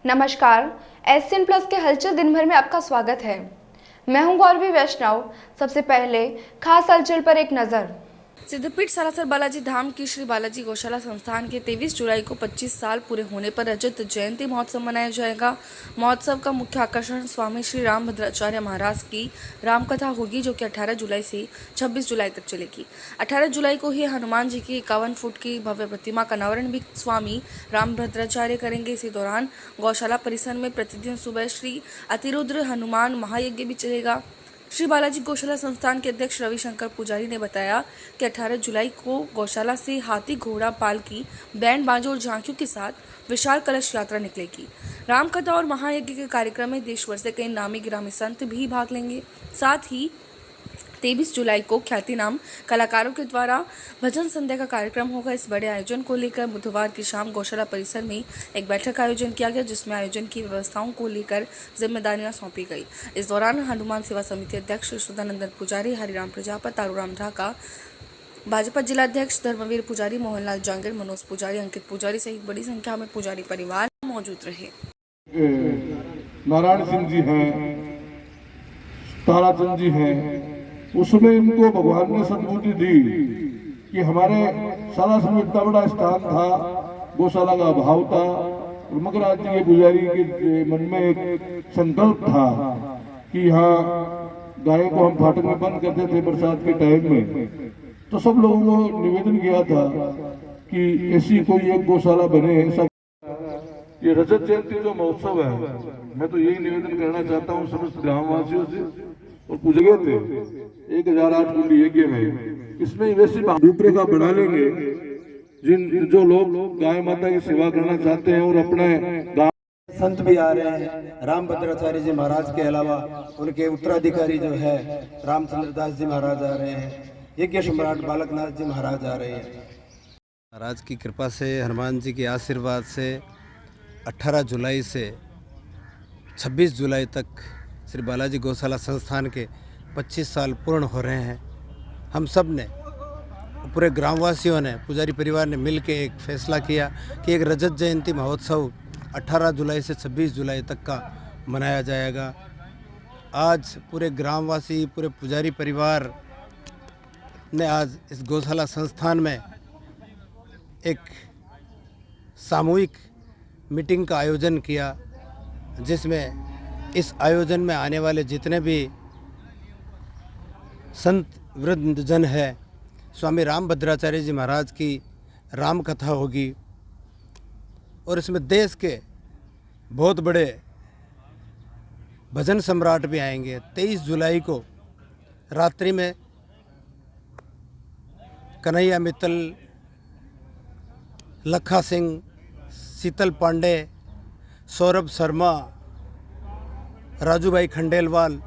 नमस्कार। SN plus के हलचल दिन भर में आपका स्वागत है। मैं हूं गौरवी वैष्णव। सबसे पहले खास हलचल पर एक नजर। सिद्धपीठ सालासर बालाजी धाम की श्री बालाजी गौशाला संस्थान के 23 जुलाई को 25 साल पूरे होने पर रजत जयंती महोत्सव मनाया जाएगा। महोत्सव का मुख्य आकर्षण स्वामी श्री रामभद्राचार्य महाराज की रामकथा होगी, जो कि 18 जुलाई से 26 जुलाई तक चलेगी। 18 जुलाई को ही हनुमान जी की 51 फुट की भव्य प्रतिमा का अनावरण भी स्वामी रामभद्राचार्य करेंगे। इसी दौरान गौशाला परिसर में प्रतिदिन सुबह श्री अतिरुद्र हनुमान महायज्ञ भी चलेगा। श्री बालाजी गौशाला संस्थान के अध्यक्ष रविशंकर पुजारी ने बताया कि 18 जुलाई को गौशाला से हाथी, घोड़ा, पालकी, बैंड बाजों और झांकियों के साथ विशाल कलश यात्रा निकलेगी। रामकथा और महायज्ञ के कार्यक्रम में देश भर से कई नामी गिरामी संत भी भाग लेंगे। साथ ही 23 जुलाई को ख्यातिनाम कलाकारों के द्वारा भजन संध्या का कार्यक्रम होगा। इस बड़े आयोजन को लेकर बुधवार की शाम गौशाला परिसर में एक बैठक का आयोजन किया गया, जिसमें आयोजन की व्यवस्थाओं को लेकर जिम्मेदारियां सौंपी गई। इस दौरान हनुमान सेवा समिति अध्यक्ष सुधानंदन पुजारी, हरिराम प्रजापत, तारूराम ढाका, भाजपा जिलाध्यक्ष धर्मवीर पुजारी, मोहनलाल जांगिर, मनोज पुजारी, अंकित पुजारी सहित बड़ी संख्या में पुजारी परिवार मौजूद रहे। नारायण सिंह जी हैं, ताराचंद जी हैं, उसमें इनको भगवान ने सद्बुद्धि दी कि हमारे सालासर में इतना बड़ा स्थान था, गौशाला का अभाव था, और मगराज जी के पुजारी के मन में एक संकल्प था कि यहाँ गाय को हम फाटक में बंद करते थे बरसात के टाइम में, तो सब लोगों को निवेदन किया था कि ऐसी कोई एक गौशाला बने। सब ये रजत जयंती जो महोत्सव है, मैं तो यही निवेदन करना चाहता हूँ समस्त ग्रामवासियों से और पूजगे थे 1008 कुंडी यज्ञ में, इसमें वैसी रूपरेखा बना लेंगे जिन जो लोग गाय माता की सेवा करना चाहते हैं और अपने संत भी आ रहे हैं। रामभद्राचार्य जी महाराज के अलावा उनके उत्तराधिकारी जो है रामचंद्र दास जी महाराज आ रहे हैं, यज्ञ सम्राट बालकनाथ जी महाराज आ रहे हैं। महाराज की कृपा से, हनुमान जी के आशीर्वाद से 18 जुलाई से 26 जुलाई तक श्री बालाजी गौशाला संस्थान के 25 साल पूर्ण हो रहे हैं। हम सब ने, पूरे ग्रामवासियों ने, पुजारी परिवार ने मिल के एक फैसला किया कि एक रजत जयंती महोत्सव 18 जुलाई से 26 जुलाई तक का मनाया जाएगा। आज पूरे ग्रामवासी, पूरे पुजारी परिवार ने आज इस गौशाला संस्थान में एक सामूहिक मीटिंग का आयोजन किया, जिसमें इस आयोजन में आने वाले जितने भी संत वृद्धजन है, स्वामी रामभद्राचार्य जी महाराज की राम कथा होगी और इसमें देश के बहुत बड़े भजन सम्राट भी आएंगे। 23 जुलाई को रात्रि में कन्हैया मित्तल, लखा सिंह, शीतल पांडे, सौरभ शर्मा, राजू भाई खंडेलवाल,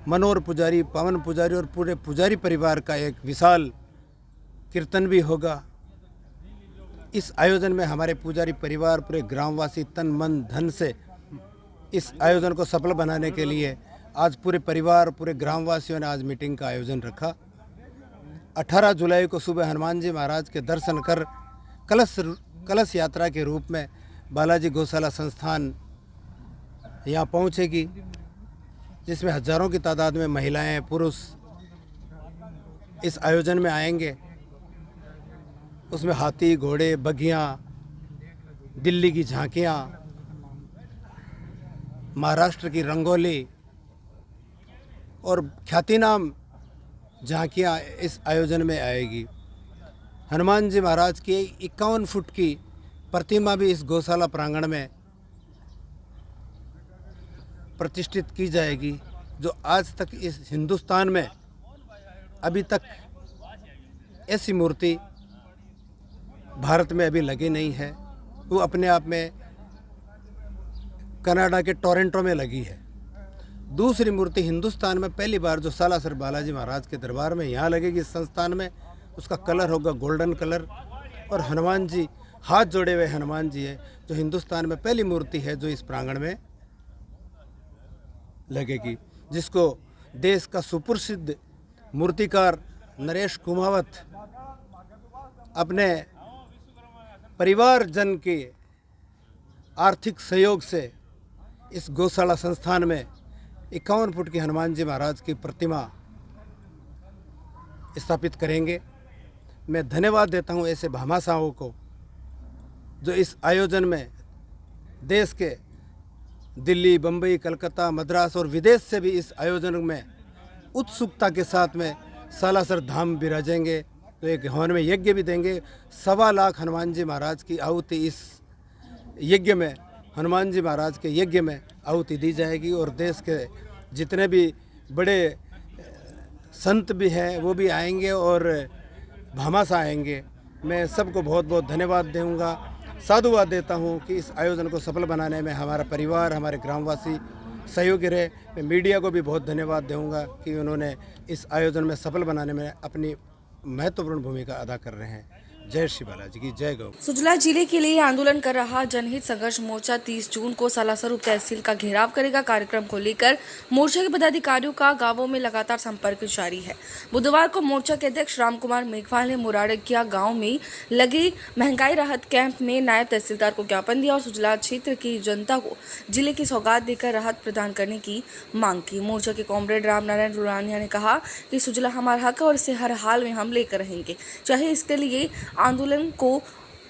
मनोहर पुजारी, पवन पुजारी और पूरे पुजारी परिवार का एक विशाल कीर्तन भी होगा। इस आयोजन में हमारे पुजारी परिवार, पूरे ग्रामवासी तन मन धन से इस आयोजन को सफल बनाने के लिए आज पूरे परिवार, पूरे ग्रामवासियों ने आज मीटिंग का आयोजन रखा। 18 जुलाई को सुबह हनुमान जी महाराज के दर्शन कर कलश यात्रा के रूप में बालाजी गौशाला संस्थान यहाँ पहुँचेगी, जिसमें हजारों की तादाद में महिलाएं, पुरुष इस आयोजन में आएंगे। उसमें हाथी, घोड़े, बगियाँ, दिल्ली की झांकियाँ, महाराष्ट्र की रंगोली और ख्यातिनाम झांकियाँ इस आयोजन में आएगी। हनुमान जी महाराज की 51 फुट की प्रतिमा भी इस गौशाला प्रांगण में प्रतिष्ठित की जाएगी, जो आज तक इस हिंदुस्तान में अभी तक ऐसी मूर्ति भारत में अभी लगी नहीं है। वो अपने आप में कनाडा के टोरंटो में लगी है। दूसरी मूर्ति हिंदुस्तान में पहली बार जो सालासर बालाजी महाराज के दरबार में यहाँ लगेगी इस संस्थान में, उसका कलर होगा गोल्डन कलर, और हनुमान जी, हाथ जोड़े हुए हनुमान जी है, जो हिंदुस्तान में पहली मूर्ति है जो इस प्रांगण में लगेगी, जिसको देश का सुप्रसिद्ध मूर्तिकार नरेश कुमावत अपने परिवार जन के आर्थिक सहयोग से इस गौशाला संस्थान में 51 फुट की हनुमान जी महाराज की प्रतिमा स्थापित करेंगे। मैं धन्यवाद देता हूं ऐसे भामाशाहों को जो इस आयोजन में देश के दिल्ली, बम्बई, कलकत्ता, मद्रास और विदेश से भी इस आयोजन में उत्सुकता के साथ में सालासर धाम विराजेंगे। तो एक हवन में यज्ञ भी देंगे। 1.25 लाख हनुमान जी महाराज की आहुति इस यज्ञ में, हनुमान जी महाराज के यज्ञ में आहुति दी जाएगी। और देश के जितने भी बड़े संत भी हैं वो भी आएंगे और भामाशाह आएंगे। मैं सबको बहुत बहुत धन्यवाद दूंगा, साधुवाद देता हूं कि इस आयोजन को सफल बनाने में हमारा परिवार, हमारे ग्रामवासी सहयोगी रहे। मैं मीडिया को भी बहुत धन्यवाद दूंगा कि उन्होंने इस आयोजन में सफल बनाने में अपनी महत्वपूर्ण भूमिका अदा कर रहे हैं। जय श्री बालाजी की जय गौ। सुजला जिले के लिए आंदोलन कर रहा जनहित संघर्ष मोर्चा 30 जून को सालासर उप तहसील का घेराव करेगा। कार्यक्रम को लेकर मोर्चा के पदाधिकारियों का गांवों में लगातार संपर्क जारी है। बुधवार को मोर्चा के अध्यक्ष रामकुमार मेघवाल ने मुराड़किया गांव में लगे महंगाई राहत कैंप में नायब तहसीलदार को ज्ञापन दिया और सुजला क्षेत्र की जनता को जिले की सौगात देकर राहत प्रदान करने की मांग की। मोर्चा के कॉमरेड रामनारायण रुरानिया ने कहा कि सुजला हमारा हक है और इसे हर हाल में हम लेकर रहेंगे, चाहे इसके लिए आंदोलन को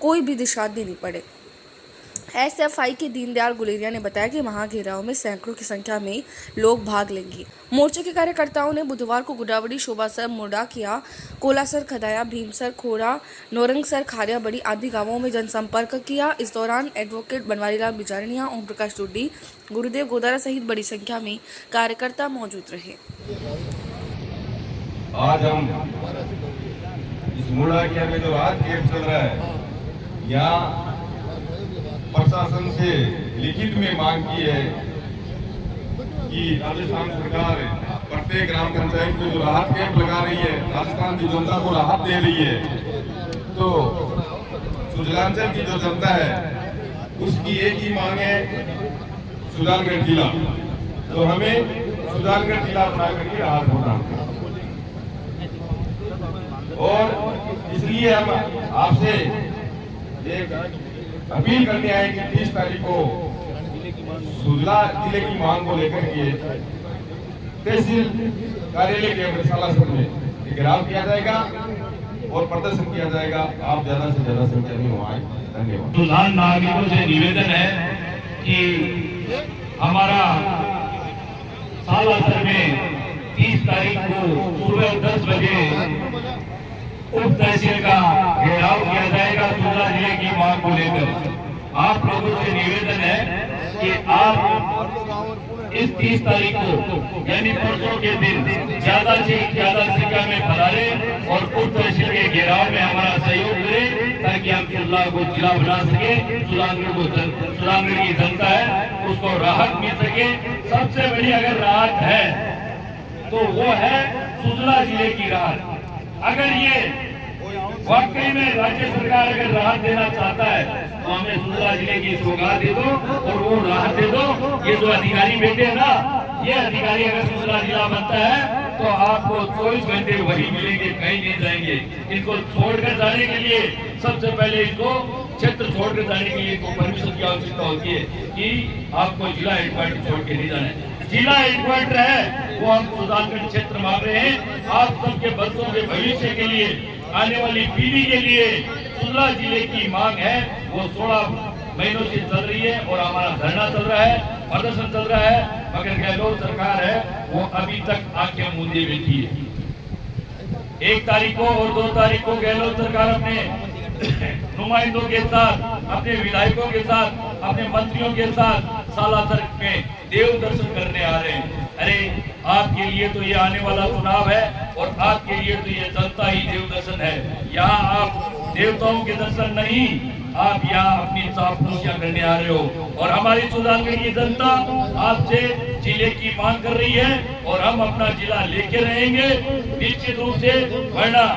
कोई भी दिशा देनी पड़े। एसएफआई के दीनदयाल गुलेरिया ने बताया कि महाघेराव में सैकड़ों की संख्या में लोग भाग लेंगे। मोर्चे के कार्यकर्ताओं ने बुधवार को गुडावड़ी, शोभासर, मुराड़किया, कोलासर, खदाया, भीमसर, खोरा, नौरंगसर, खारिया बड़ी आदि गांवों में जनसंपर्क किया। इस दौरान एडवोकेट बनवारीलाल बिजारनिया, ओम प्रकाश टुड्डी, गुरुदेव गोदारा सहित बड़ी संख्या में कार्यकर्ता मौजूद रहे। आज हम इस मुराड़किया में जो राहत कैंप चल रहा है, यहाँ प्रशासन से लिखित में मांग की है कि राजस्थान सरकार प्रत्येक ग्राम पंचायत में जो राहत कैंप लगा रही है, राजस्थान की जनता को राहत दे रही है, तो सुजलांचल की जो जनता है उसकी एक ही मांग है, सुजानगढ़ जिला। तो हमें सुजानगढ़ जिला बना करके राहत होना। और इसलिए हम आपसे एक अपील करने आए कि 30 तारीख को सुजला जिले की मांग को लेकर के तहसील कार्यालय के सालासर में घेराव किया जाएगा और प्रदर्शन किया जाएगा। आप ज्यादा से ज्यादा संख्या में वहां आए। धन्यवाद। सुजान नागरिकों से निवेदन है कि हमारा सालासर में 30 तारीख को सुबह 10 बजे उप तहसील का घेराव किया जाएगा सुजला जिले की मांग को लेकर। आप लोगों से निवेदन है कि आप इस 30 तारीख को यानी परसों के दिन ज्यादा से ज्यादा संख्या में पधारे और उप तहसील के घेराव में हमारा सहयोग करें ताकि हम सुजला को जिला बना सके। सुजानगढ़ की जनता है उसको राहत मिल सके। सबसे बड़ी अगर राहत है तो वो है सुजला जिले की राहत। अगर ये वाकई में राज्य सरकार अगर राहत देना चाहता है तो हमें सुजला जिले की सौगात दे दो और वो राहत दे दो। ये जो अधिकारी बैठे हैं ना, ये अधिकारी अगर सुजला जिला बनता है तो आपको 24 घंटे वही मिलेंगे, कहीं नहीं जाएंगे। इनको छोड़कर जाने के लिए सबसे पहले इनको क्षेत्र छोड़कर जाने के लिए इनको परमिशन की आवश्यकता होती है कि आपको जिला हेडक्वार्टर छोड़ के नहीं जाना है। जिला हेडक्वार्टर है वो हम सुजानगढ़ क्षेत्र मांग रहे हैं। आप सबके बच्चों के भविष्य के लिए, आने वाली पीढ़ी के लिए सुजला जिले की मांग है। वो 16 महीनों से चल रही है और हमारा धरना चल रहा है, प्रदर्शन चल रहा है, मगर गहलोत सरकार है वो अभी तक आंखें मूंदे बैठी है। 1 तारीख को और 2 तारीख को गहलोत सरकार अपने नुमाइंदों के साथ, अपने विधायकों के साथ, अपने मंत्रियों के साथ सालासर में देव दर्शन करने आ रहे हैं। अरे आपके लिए तो ये आने वाला चुनाव है और आपके लिए तो ये जनता ही देव दर्शन है। यहाँ आप देवताओं के दर्शन नहीं, आप यहाँ अपनी चापलूसियां करने आ रहे हो। और हमारी सुजानगढ़ की जनता आपसे जिले की मांग कर रही है और हम अपना जिला लेके रहेंगे निश्चित रूप से, वरना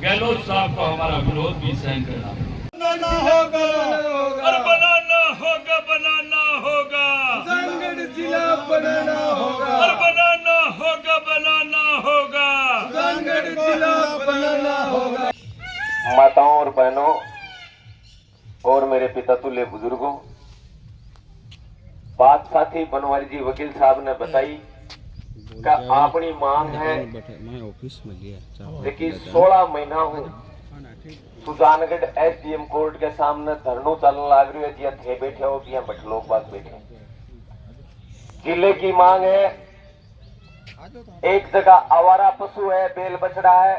गहलोत साहब को हमारा विरोध भी सहन करना होगा और बनाना होगा सुजानगढ़ जिला बनाना होगा और बनाना होगा सुजानगढ़ जिला बनाना होगा। माताओं और बहनों और मेरे पिता तुल्य बुजुर्गों, बात साथी बनवारी जी वकील साहब ने बताई कि अपनी मांग है कि 16 महीना हूँ सुजानगढ़ एसडीएम कोर्ट के सामने धरनों चलने लग रही है जी, थे बैठे हो भी बट लोग बात बैठे। जिले की मांग है, एक जगह आवारा पशु है, बेल बछड़ा है,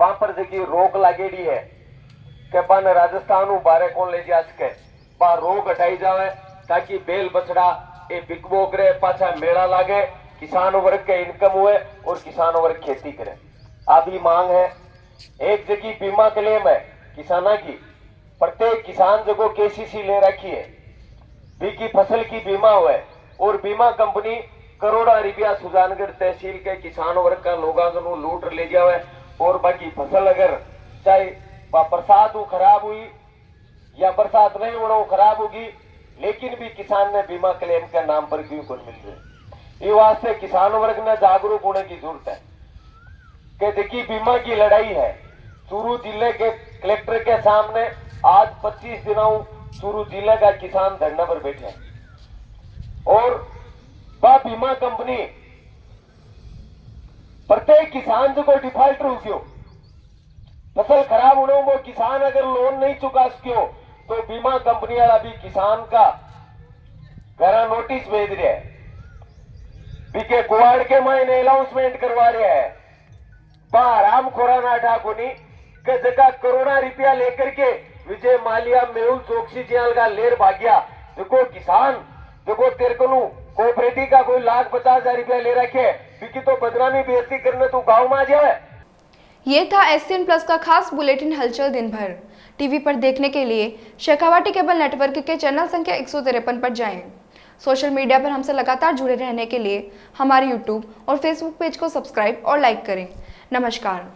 वहां पर जगह रोक लगेड़ी है कि पन राजस्थान बारे कौन ले जा सके, वहां रोक हटाई जाए ताकि बेल बछड़ा ये बिकबो करे, पाछा मेला लागे, किसान वर्ग के इनकम हुए और किसान वर्ग खेती करे। अभी मांग है, एक जगह बीमा क्लेम है किसाना की, प्रत्येक किसान जगह केसीसी ले रखी है, बीकी फसल की बीमा हुए और बीमा कंपनी करोड़ों रुपया सुजानगढ़ तहसील के किसान वर्ग का लोगों को लूट ले जाए और बाकी फसल अगर चाहे बरसात हो खराब हुई या बरसात नहीं होना खराब होगी, लेकिन भी किसान ने बीमा क्लेम के नाम पर क्यों कुछ मिल रहे। ये वास्ते किसान वर्ग ने जागरूक होने की जरूरत है कि देखिए बीमा की लड़ाई है। चूरू जिले के कलेक्टर के सामने आज 25 दिनों चूरू जिले का किसान धरने पर बैठे हैं और वह बीमा कंपनी प्रत्येक किसान जो को डिफॉल्टर हो गयो, फसल खराब होने वो किसान अगर लोन नहीं चुका सको तो बीमा कंपनी वाला भी किसान का घर नोटिस भेज रहा है, बीके गुवाड़ के महीने अनाउंसमेंट करवा रहा है। आराम खोराना ठाकुनी के जगह करोड़ों रुपया लेकर के विजय माल्या मेहुल चौकसी जियाल का लेर भाग्या, देखो किसान देखो तेरे को कोऑपरेटिव का कोई 1,50,000 रुपया ले रखे, क्योंकि तो बदनामी बेइज्जती करने तू गाँव में आ जाए। ये था SCN प्लस का खास बुलेटिन हलचल दिन भर। टीवी पर देखने के लिए शेखावाटी केबल नेटवर्क के चैनल संख्या 153 पर जाएं। सोशल मीडिया पर हमसे लगातार जुड़े रहने के लिए हमारे YouTube और Facebook पेज को सब्सक्राइब और लाइक करें। नमस्कार।